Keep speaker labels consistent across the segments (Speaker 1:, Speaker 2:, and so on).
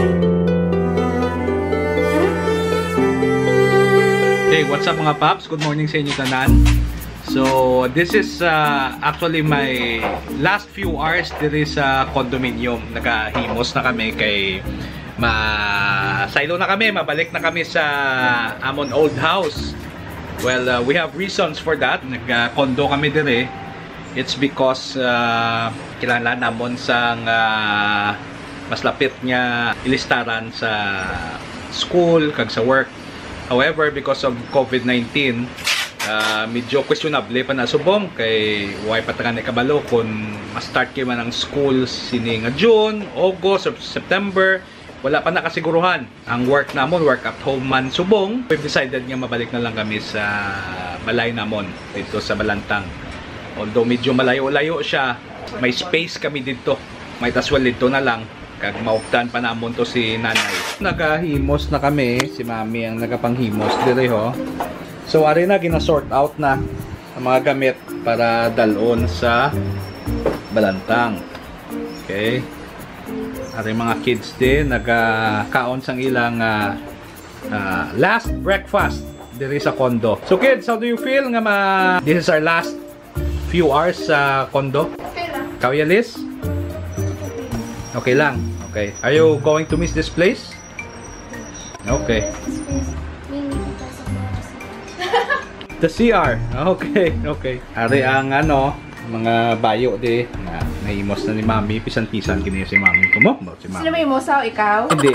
Speaker 1: Hey, what's up mga paps? Good morning sa inyo tanan. So, this is actually my last few hours diri sa condominium. Nagahimos na kami kay silo na kami, mabalik na kami sa amon old house. Well, we have reasons for that. Nag-condo kami diri. It's because kailangan namon sang mas lapit nga ilistaran sa school kag sa work. However, because of COVID-19, medyo questionable pa na subong kay why patagan ni kabalo kung ma-start kayo man ang school sini nga June, August, or September. Wala pa nakasiguruhan. Ang work namon, work at home man subong. We've decided nga mabalik na lang kami sa balay namon dito sa Balantang. Although medyo malayo-layo siya, may space kami dito. Might as well dito na lang. Kag mauptan pa namon to si nanay. Nagahimos na kami, si mami ang nagapanghimos dire ho. So ari na gina-sort out na ang mga gamit para dalon sa Balantang. Okay. Ari mga kids din nagakaon sang ilang last breakfast dire sa condo. So kids, how do you feel nga this is our last few hours sa condo?
Speaker 2: Okay lang.
Speaker 1: Kaya Liz? Okay lang. Okay. Are you going to miss this place? Okay. The CR. Okay, okay. Ari ang mga bayo di na naimos na ni mami, pisan-pisan kini si mami. Kumo? Si mami.
Speaker 2: Sino may mosaw, ikaw?
Speaker 1: Hindi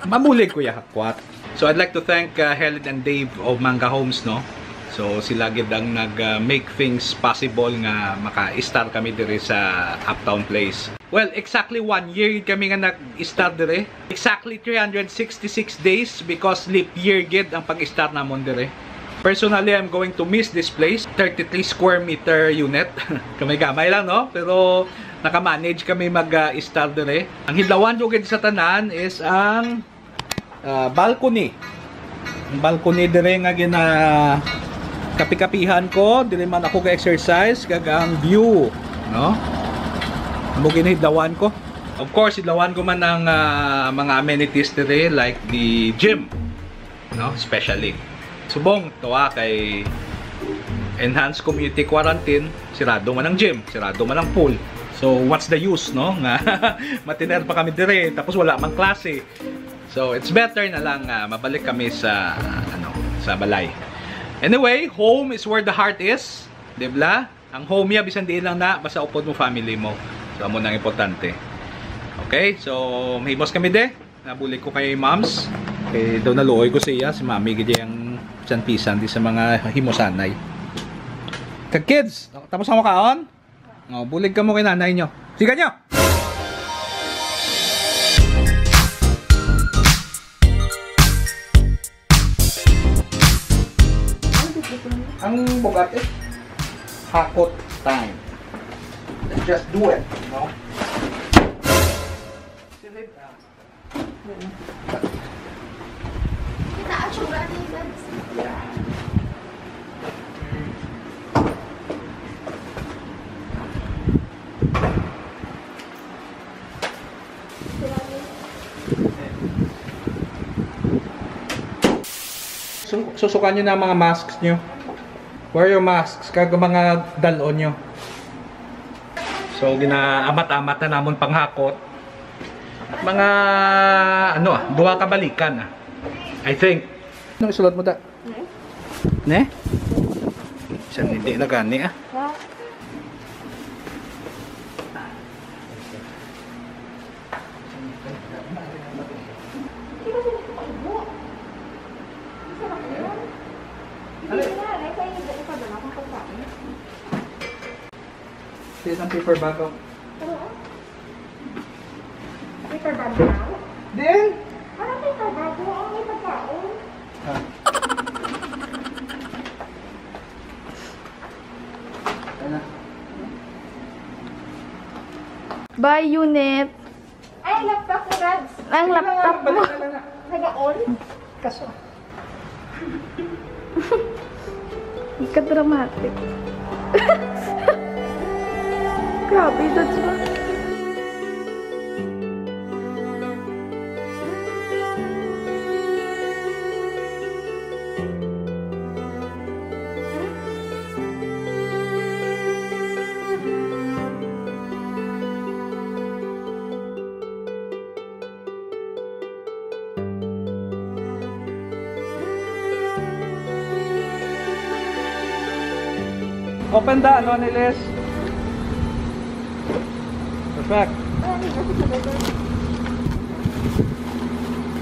Speaker 1: mabulig ko ya hakwat. So I'd like to thank Helen and Dave of Manga Homes, no. So sila gid ang nag-make things possible nga maka-start kami dire sa Uptown Place. Well, exactly 1 year kami nga nag-start dire. Exactly 366 days because leap year gid ang pag-start namon dire. Personally, I'm going to miss this place. 33 square meter unit. Kamay-gamay lang, no? Pero naka-manage kami mag-start dire. Ang hidlawan jud sa tanan is ang balcony. Ang balcony dire nga gina kapi-kapihan ko, dili man ako ga-exercise, kag ang view, no? Mo ginhidlawan ko. Of course, hidlawan ko man ang mga amenities dire like the gym, no? Especially. Subong tuwa kay enhanced community quarantine, sirado man ang gym, sirado man ang pool. So, what's the use, no? Nga matiner pa kami dire, tapos wala mang klase. So, it's better na lang mabalik kami sa sa balay. Anyway, home is where the heart is. Diba? Ang home ya, bisan diin lang na, basta upod mo family mo. So, amo nang importante. Okay, so, mahimos kami de. Nabulik ko kay moms. Okay, daw naluoy ko siya. Si mami, gaya yung pisan-pisan di sa mga himosanay. Kag kids, tapos ang makaon? Bulig ka mo kay nanay nyo. Siga nyo! Ang bugat is hakot time. Let's just do it, no?
Speaker 2: Kita atsura ni guys.
Speaker 1: Yeah. Susukan nyo na mga masks nyo. Wear your masks kag mga dalon nyo. So ginaamat-amat na namon panghakot. Mga duha ka balikan I think. Ano isulat mo ta? Ne? San hindi na gani Here's ang paper bag ko.
Speaker 2: Paper bag now?
Speaker 1: Then?
Speaker 2: Parang paper bag mo, ang may pagkaon.
Speaker 3: Bye, unit.
Speaker 2: Ay, laptop mo, Rads.
Speaker 3: Ang laptop mo.
Speaker 2: Nag-on?
Speaker 1: Kaso.
Speaker 3: Ika-dramatic. Grabe, that's
Speaker 1: Open the ano nilis. Perfect.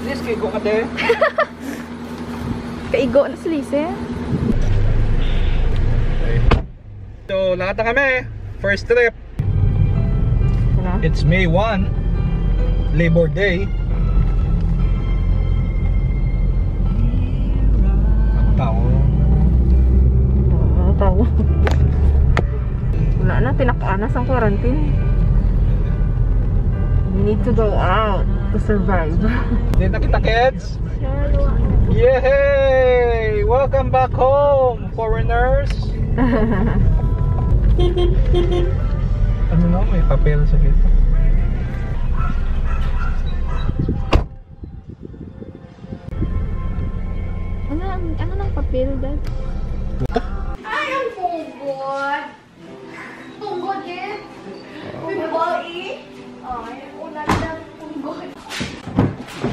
Speaker 1: Liz, kaigo ka de.
Speaker 3: Kaigo na si Lise.
Speaker 1: Okay. So, lahat na kami. First trip. It's May 1, Labor Day. Tao.
Speaker 3: Tao. Wala na, tinakanas ang quarantine. We need to go out to survive.
Speaker 1: Hindi na kita, kids. Yay! Welcome back home, foreigners. Ano na, may papel sa dito.
Speaker 3: Ano nang papel, Dad?
Speaker 2: Ay, ang punggod. Punggod eh. Punggod eh. Ay, ulan ng punggod.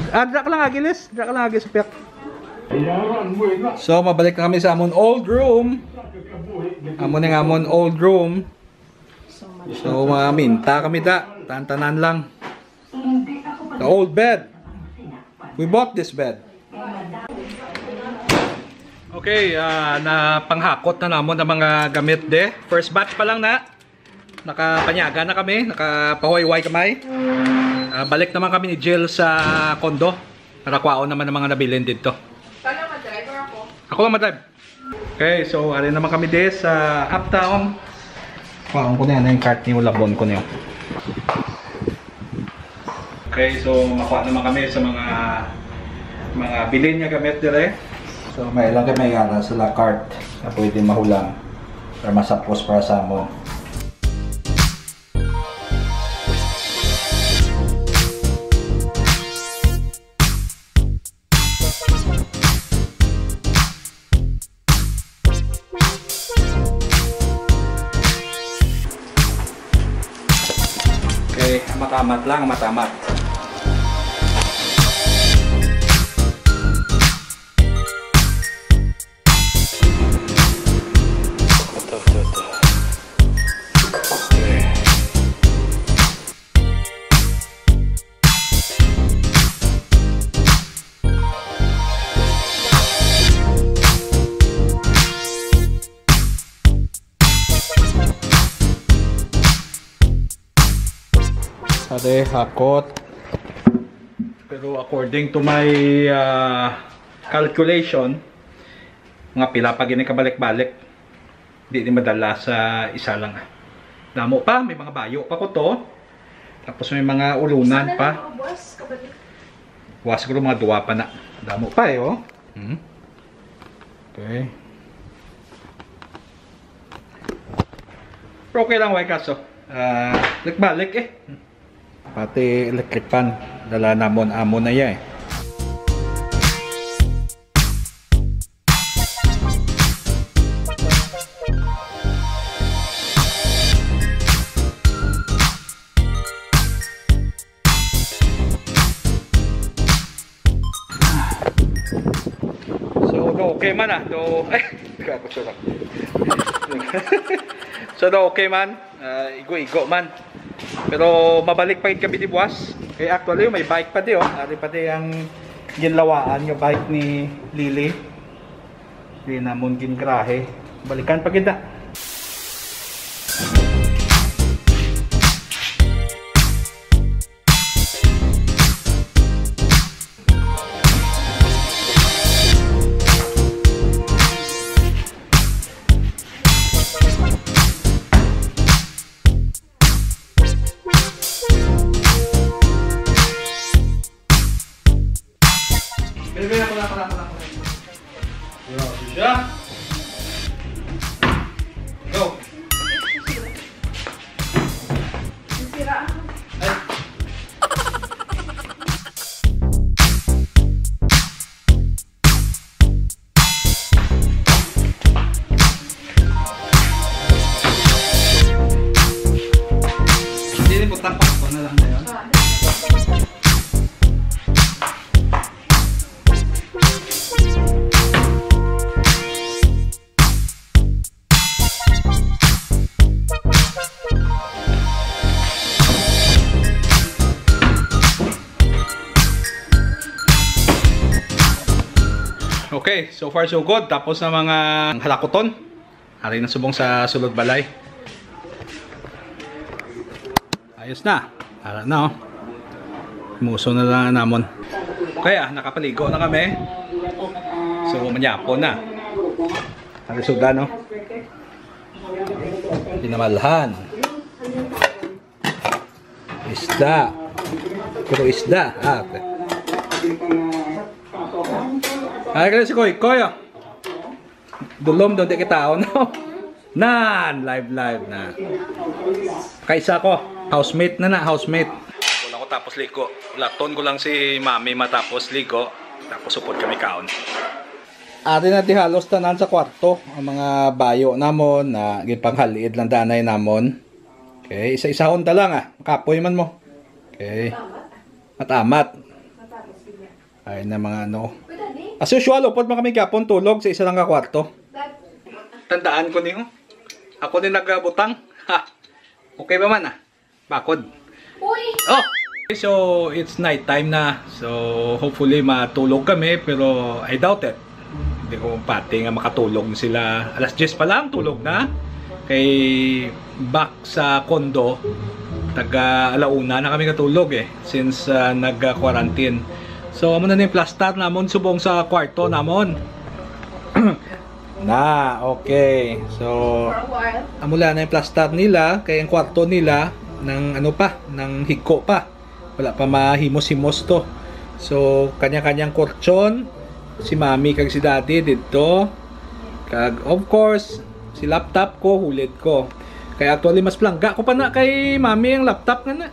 Speaker 1: Dra ka lang agilis. Dra ka lang agis, Pek. So, mabalik na kami sa amon old room. Amon old room. So, minta kami da. Tantanan lang. The old bed. We bought this bed. Okay, napanghakot na namon ng mga gamit de. First batch pa lang na. Nakapanyaga na kami. Nakapahoy-way kamay. Balik naman kami ni Jill sa kondo. Para kwaon naman ng mga nabilin dito.
Speaker 2: Sana mag-driver ako.
Speaker 1: Ako lang madrive. Okay, so ari naman kami de sa Uptown. Kwaon ko na yan yung cart ni Ulabon ko niyo. Okay, so makuha naman kami sa mga bilin niya gamit dire. So may ilang kami yara sa la cart na pwede mahulang para masapos para sa amon. Okay, matamat lang, matamat. Ade, hakot. Pero according to my calculation, mga pila pa gini kabalik-balik. Hindi din madala sa isa lang. Damo pa, may mga bayo pa ko to. Tapos may mga ulunan pa. Was siguro mga duwa pa na. Damo pa eh, oh. Okay. Pero okay lang, why kaso? Balik-balik eh. Pati electric fan, dala namon amo na yan eh. So, okay man ah. So, okay man. Igo-igo man. Pero mabalik pa kami di buwas. Eh actually may bike pa di oh. Ari pa di ang ginlawaan yung bike ni Lily. Di namon gingrahe. Balikan pa kita. Go. Hindi po tapak ko na lang na yun. Okay, so far so good. Tapos na mga halakoton. Hari na subong sa sulod balay. Ayos na. Ara na, oh. Muso na lang namon. Kaya, nakapaligo na kami. So, manyapo na. Hari suga, no? Pinamalhan. Isda. Puro isda. Okay. Ay, kaya si Koy. Koy, oh. Dulom doon di kita, no? Nan! Live na. Kaisa ko. Housemate na. Housemate. Wala ko tapos ligo. Laton ko lang si mami matapos ligo. Tapos supod kami kaon. Ate na di halos tanan sa kwarto. Ang mga bayo namon na gipanghaliid lang danay namon. Okay, isa-isahon ta lang Kapoy man mo. Okay. Matamat. Ay na mga ano. As usual, upod man kami gapon tulog sa isa lang ka kwarto. Tandaan ko niyo. Ako din nagbutang. Ha. Okay ba man Bakod.
Speaker 2: Uy!
Speaker 1: Oh! So, it's night time na. So, hopefully matulog kami. Pero, I doubt it. Hindi ko pati nga makatulog sila. Alas 10 pa lang, tulog na. Kay back sa kondo, alauna na kami katulog since nag-quarantine. So, amo na yung plastar namon subong sa kwarto namon. Na, okay. So, amula na yung plastar nila, kaya yung kwarto nila ng ano pa, ng hiko pa. Wala pa mahimos-himos to. So, kanya-kanyang kurtsyon, si mami kag si daddy dito. Kag of course, si laptop ko, hulid ko. Kaya actually mas plangga ko pa na kay mami ang laptop nga na.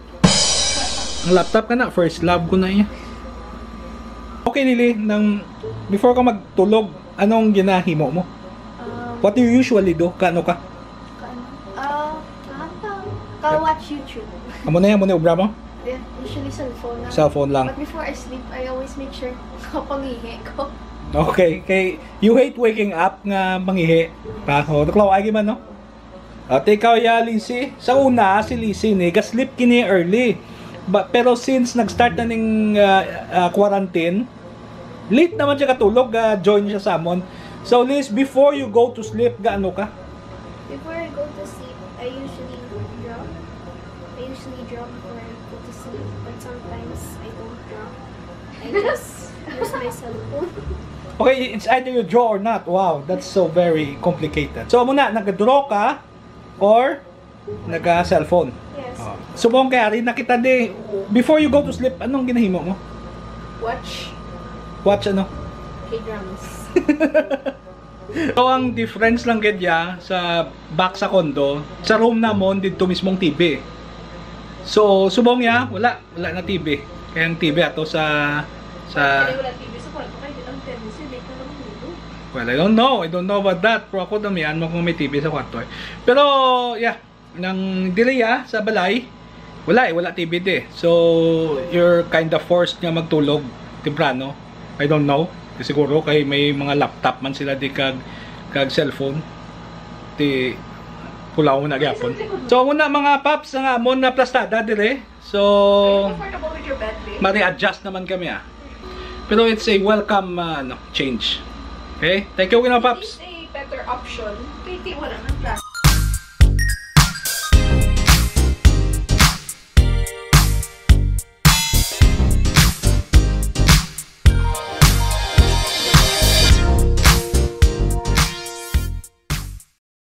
Speaker 1: Ang laptop ka na, first love ko na iya. Okay Lily, before ka magtulog, anong ginahimo mo? What do you usually do? Kaano ka?
Speaker 2: Watch YouTube.
Speaker 1: Amo na ubra mo?
Speaker 2: Yeah, usually cellphone lang.
Speaker 1: Cellphone lang.
Speaker 2: But before I sleep, I always make sure kapangihi ko.
Speaker 1: Okay, kay you hate waking up nga mangihi. Pa, tuklaw ay man no? At ikaw ya Lizzie, sa una si Lizzie ni ga-sleep kini early. Pero since nag-start na ning quarantine, late naman siya katulog, join siya sa amon. So Liz, before you go to sleep, gaano ka?
Speaker 2: Before I go to sleep, I usually draw before I go to sleep. But sometimes I don't draw. I just use my cellphone.
Speaker 1: Okay, it's either you draw or not. Wow, that's so very complicated. So muna, nag-draw ka or nag-cellphone?
Speaker 2: Yes.
Speaker 1: Subong kaya rin nakita di, before you go to sleep, anong ginahimo mo? Watch ano?
Speaker 2: K-dramas.
Speaker 1: So ang difference lang gadya sa back sa kondo, sa room namon dito mismong TV. So subong ya, wala na TV. Kaya ang TV ato sa
Speaker 2: wala TV sa kwarto kay ang tendency like ka lang dito.
Speaker 1: Well, I don't know about that. Pero ako damihan mo kung may TV sa kwarto. Pero yeah, nang diliya sa balay, wala TV di. So you're kind of forced nga magtulog temprano. I don't know. Siguro kay may mga laptop man sila di kag cellphone. Di pulaw na gyapon. So muna mga paps nga amon na plastada dire. So
Speaker 2: Comfortable with your bed, babe?
Speaker 1: mari-adjust naman kami Pero it's a welcome change. Okay? Thank you, paps.
Speaker 2: It's a better option. Kaya wala ng plastic.